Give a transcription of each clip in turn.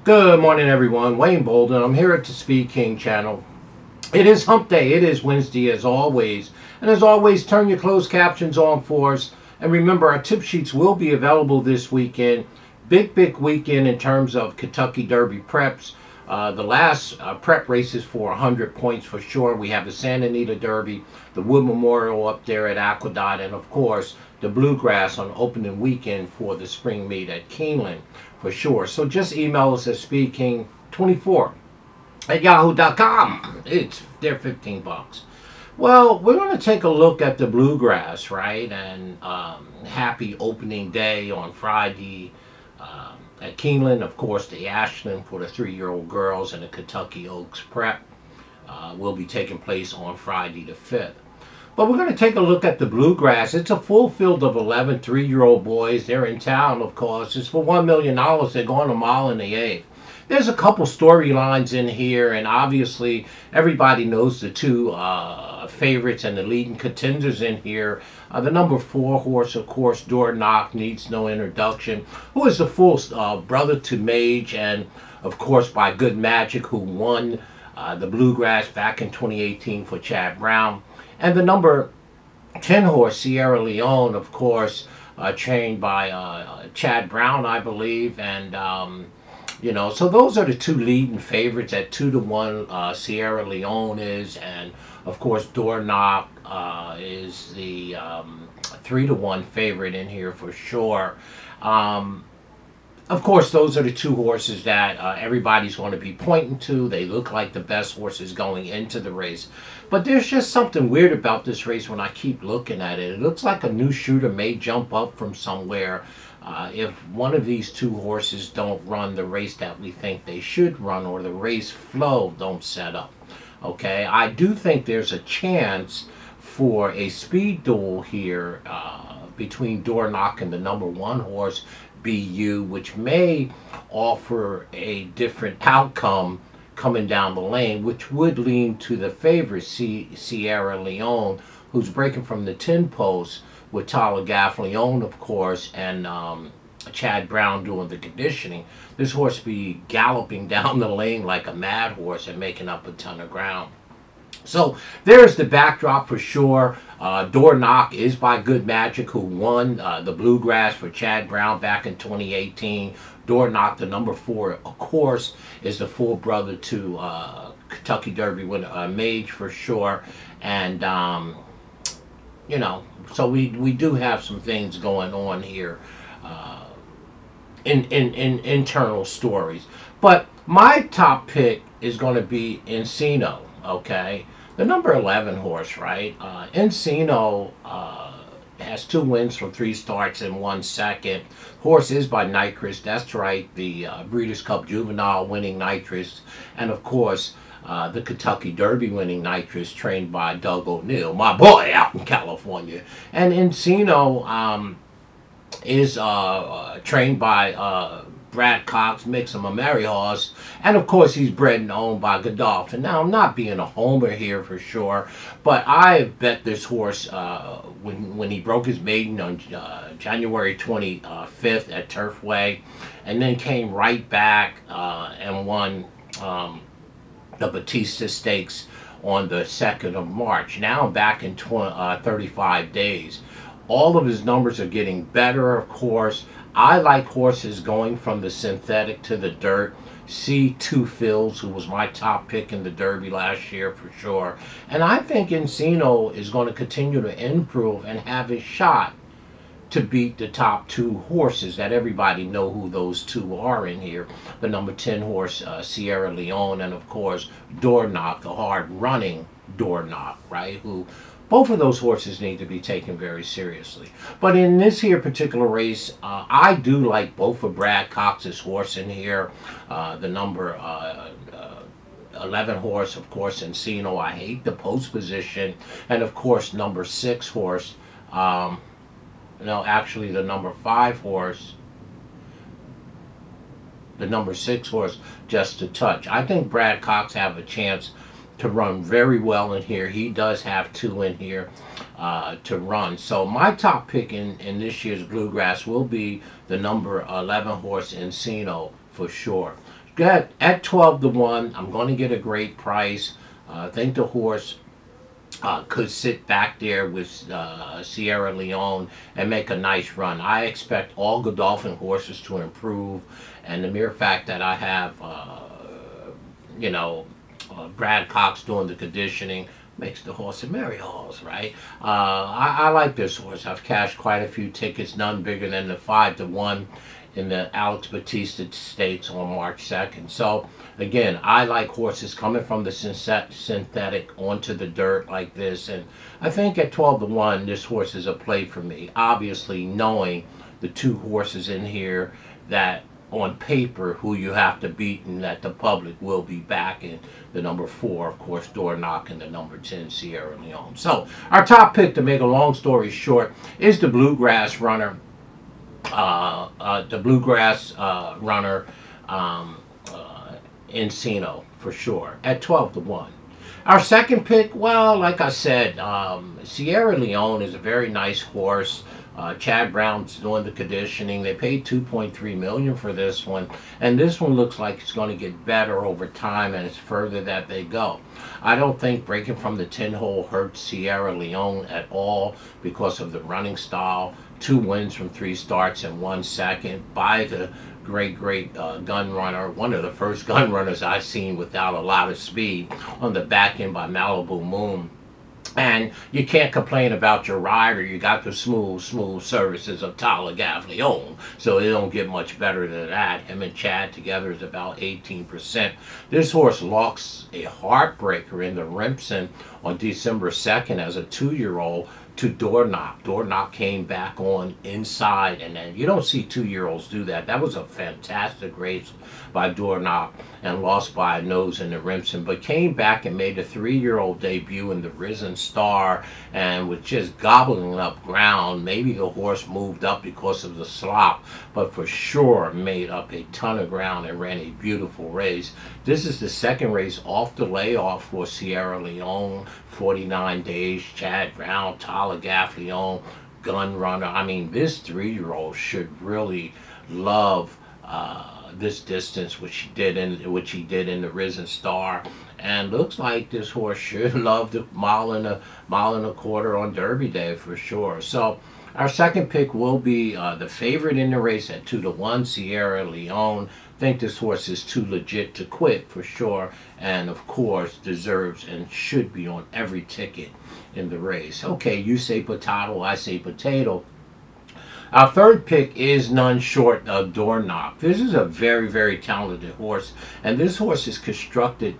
Good morning, everyone. Wayne Bolden. I'm here at the Speed King channel. It is hump day. It is Wednesday as always. And as always, turn your closed captions on for us. And remember, our tip sheets will be available this weekend. Big weekend in terms of Kentucky Derby preps. The last prep races for 100 points for sure. We have the Santa Anita Derby, the Wood Memorial up there at Aqueduct, and of course the Bluegrass on opening weekend for the spring meet at Keeneland for sure. So just email us at speedking24@yahoo.com. They're 15 bucks. Well, we're going to take a look at the Bluegrass, right? And happy opening day on Friday. At Keeneland, of course, the Ashland for the 3-year-old girls and the Kentucky Oaks prep will be taking place on Friday the 5th. But we're going to take a look at the Bluegrass. It's a full field of 11 3-year-old boys. They're in town, of course. It's for $1 million. They're going a mile and the eighth. There's a couple storylines in here, and obviously everybody knows the two favorites and the leading contenders in here. The number 4 horse, of course, Door Knock, needs no introduction, who is the full brother to Mage, and of course by Good Magic, who won the Bluegrass back in 2018 for Chad Brown. And the number 10 horse, Sierra Leone, of course, trained by Chad Brown, I believe, and you know, so those are the two leading favorites at 2-1. Sierra Leone is, and of course Door Knock is the 3-1 favorite in here for sure. Of course, those are the two horses that everybody's going to be pointing to. They look like the best horses going into the race. But there's just something weird about this race when I keep looking at it. It looks like a new shooter may jump up from somewhere if one of these two horses don't run the race that we think they should run, or the race flow don't set up. Okay, I do think there's a chance for a speed duel here between Door Knock and the number 1 horse, BU, which may offer a different outcome coming down the lane, which would lean to the favorite Sierra Leone, who's breaking from the 10 post with Tyler Gaffleone, of course, and Chad Brown doing the conditioning. This horse be galloping down the lane like a mad horse and making up a ton of ground. So there's the backdrop for sure. Door Knock is by Good Magic, who won the Bluegrass for Chad Brown back in 2018. Door Knock, the number 4, of course, is the full brother to Kentucky Derby winner Mage for sure. And you know, so we do have some things going on here in internal stories. But my top pick is going to be Encino, okay? The number 11 horse, right? Encino has 2 wins from 3 starts and 1 second. Horse is by Nitrous, that's right, the Breeders' Cup Juvenile winning Nitrous. And of course, the Kentucky Derby winning Nitrous, trained by Doug O'Neill, my boy out in California. And Encino is trained by Brad Cox, makes him a merry horse, and of course he's bred and owned by Godolphin. Now, I'm not being a homer here for sure, but I bet this horse when he broke his maiden on January 25th at Turfway, and then came right back and won the Batista Stakes on the 2nd of March. Now back in 35 days. All of his numbers are getting better, of course. I like horses going from the synthetic to the dirt. C2 Fields, who was my top pick in the Derby last year for sure. And I think Encino is going to continue to improve and have a shot to beat the top 2 horses that everybody know who those 2 are in here. The number 10 horse, Sierra Leone, and of course, Door Knock, the hard-running Door Knock, right? Who both of those horses need to be taken very seriously. But in this here particular race, I do like both of Brad Cox's horse in here. The number 11 horse, of course, Encino. I hate the post position. And of course, number 6 horse, no, actually the number 5 horse, the number 6 horse, Just a Touch. I think Brad Cox have a chance to run very well in here. He does have 2 in here to run. So my top pick in this year's Bluegrass will be the number 11 horse Encino for sure. At 12 to 1, I'm going to get a great price. I think the horse could sit back there with Sierra Leone and make a nice run. I expect all Godolphin horses to improve, and the mere fact that I have, you know, Brad Cox doing the conditioning makes the horse a merry horse, right? I like this horse. I've cashed quite a few tickets, none bigger than the 5 to 1 in the Alex Batista Stakes on March 2nd. So again, I like horses coming from the synthetic onto the dirt like this, and I think at 12 to 1 this horse is a play for me. Obviously knowing the two horses in here that on paper who you have to beat and that the public will be backing, the number 4, of course, Door Knock, and the number 10, Sierra Leone. So our top pick, to make a long story short, is the Bluegrass runner. Encino, for sure, at 12 to 1. Our second pick, well, like I said, Sierra Leone is a very nice horse. Chad Brown's doing the conditioning. They paid $2.3 million for this one, and this one looks like it's going to get better over time, and it's further that they go. I don't think breaking from the 10-hole hurts Sierra Leone at all because of the running style. 2 wins from 3 starts and 1 second by the great gun runner, one of the first gun runners I've seen without a lot of speed, on the back end by Malibu Moon. And you can't complain about your rider. You got the smooth services of Tyler Gavleon, so it don't get much better than that. Him and Chad together is about 18%. This horse lost a heartbreaker in the Remsen on December 2nd as a 2-year-old to Door Knock. Door Knock came back on inside, and then you don't see 2-year-olds do that. That was a fantastic race by Door Knock and lost by a nose in the Remsen, but came back and made a 3-year-old debut in the Risen Star and was just gobbling up ground. Maybe the horse moved up because of the slop, but for sure made up a ton of ground and ran a beautiful race. This is the second race off the layoff for Sierra Leone. 49 days, Chad Brown, Tyler Gavleon, gun runner. I mean, this 3-year-old should really love this distance, which he did in the Risen Star, and looks like this horse should love the mile and a quarter on Derby Day for sure. So our second pick will be the favorite in the race at 2 to 1, Sierra Leone. Think this horse is too legit to quit for sure, and of course deserves and should be on every ticket in the race. Okay, you say potato, I say potato. Our third pick is none short of Door Knock. This is a very talented horse, and this horse is constructed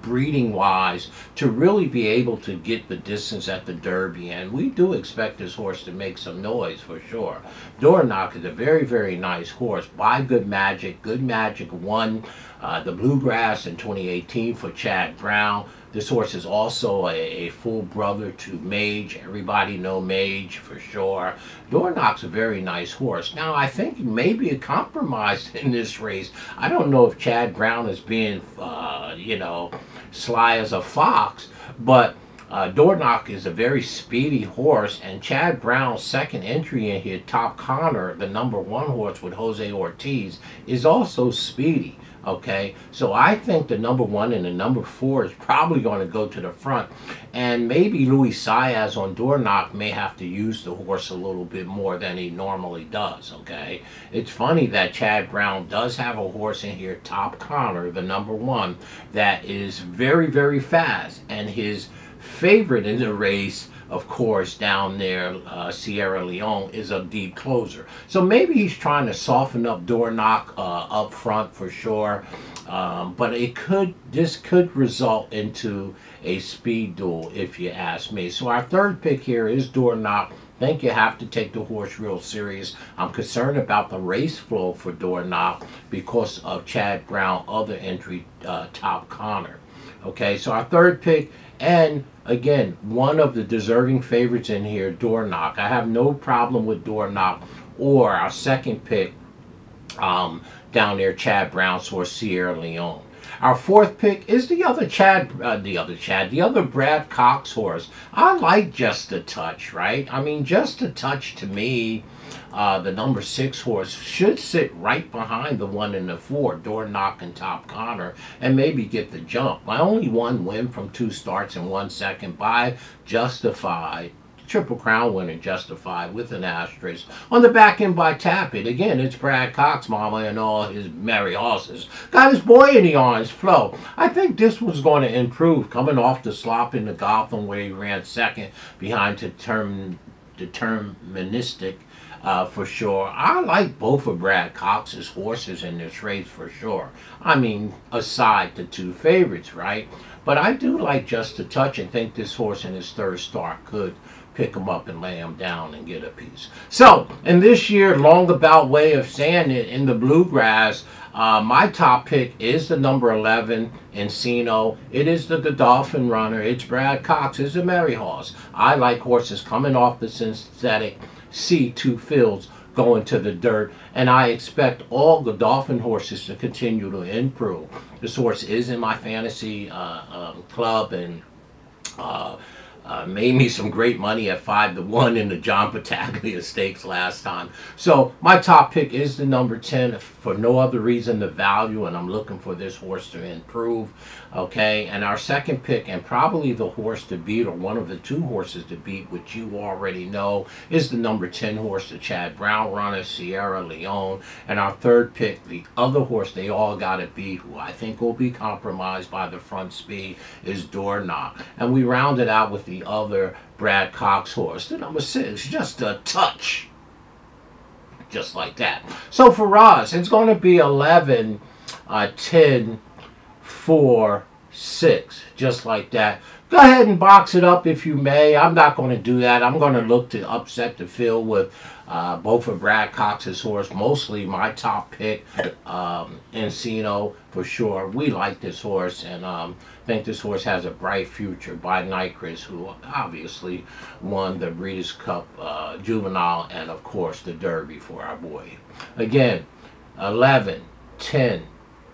breeding-wise to really be able to get the distance at the Derby, and we do expect this horse to make some noise for sure. Door Knock is a very nice horse by Good Magic. Good Magic won the Bluegrass in 2018 for Chad Brown. This horse is also a full brother to Mage. Everybody know Mage for sure. Door Knock's a very nice horse. Now, I think maybe a compromise in this race. I don't know if Chad Brown is being, you know, sly as a fox, but Door Knock is a very speedy horse, and Chad Brown's second entry in here, Top Connor, the number 1 horse with Jose Ortiz, is also speedy. Okay, so I think the number 1 and the number 4 is probably going to go to the front, and maybe Luis Saez on Door Knock may have to use the horse a little bit more than he normally does. Okay, it's funny that Chad Brown does have a horse in here, Top Connor, the number 1, that is very fast, and his favorite in the race, of course, down there, Sierra Leone, is a deep closer. So maybe he's trying to soften up Door Knock up front for sure. But this could result into a speed duel, if you ask me. So our third pick here is Door Knock. I think you have to take the horse real serious. I'm concerned about the race flow for Door Knock because of Chad Brown, other entry, Top Connor. Okay, so our third pick, and again, one of the deserving favorites in here, Door Knock. I have no problem with Door Knock or our second pick down there, Chad Brown's horse, Sierra Leone. Our fourth pick is the other Brad Cox horse. I like Just a Touch, right? I mean, Just a Touch to me the number 6 horse should sit right behind the 1 and the 4, Door Knock and Top Connor, and maybe get the jump. My only one win from 2 starts and 1 second by Justified. Triple Crown winner Justified with an asterisk. On the back end by Tap It. Again, it's Brad Cox, mama, and all his merry horses. Got his boy in the arms, Flo. I think this was going to improve, coming off the slop in the Gotham where he ran second behind Deterministic. For sure. I like both of Brad Cox's horses in this race for sure. I mean, aside the 2 favorites, right? But I do like Just a Touch and think this horse in his 3rd start could pick him up and lay him down and get a piece. So, in this year, Longabout way of saying it, in the Bluegrass, my top pick is the number 11, Encino. It is the Godolphin runner. It's Brad Cox. It's a merry horse. I like horses coming off the synthetic C2 fields going to the dirt, and I expect all Godolphin horses to continue to improve. This horse is in my fantasy club, and made me some great money at 5-1 in the John Battaglia Stakes last time. So my top pick is the number 10 for no other reason the value, and I'm looking for this horse to improve. Okay, and our second pick, and probably the horse to beat, or one of the 2 horses to beat, which you already know, is the number 10 horse, the Chad Brown runner, Sierra Leone. And our third pick, the other horse they all got to beat, who I think will be compromised by the front speed, is Door Knock. And we round it out with the other Brad Cox horse, the number 6, Just a Touch. Just like that. So for us, it's going to be 11, 10, 4, 6. Just like that. Go ahead and box it up if you may. I'm not going to do that. I'm going to look to upset the field with both of Brad Cox's horse. Mostly my top pick, Encino, for sure. We like this horse, and think this horse has a bright future by Nyquist, who obviously won the Breeders' Cup Juvenile and, of course, the Derby for our boy. Again, 11, 10,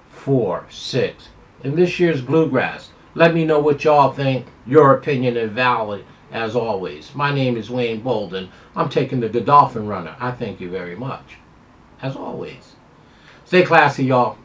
4, 6. In this year's Bluegrass, let me know what y'all think. Your opinion is valid, as always. My name is Wayne Bolden. I'm taking the Godolphin runner. I thank you very much. As always. Stay classy, y'all.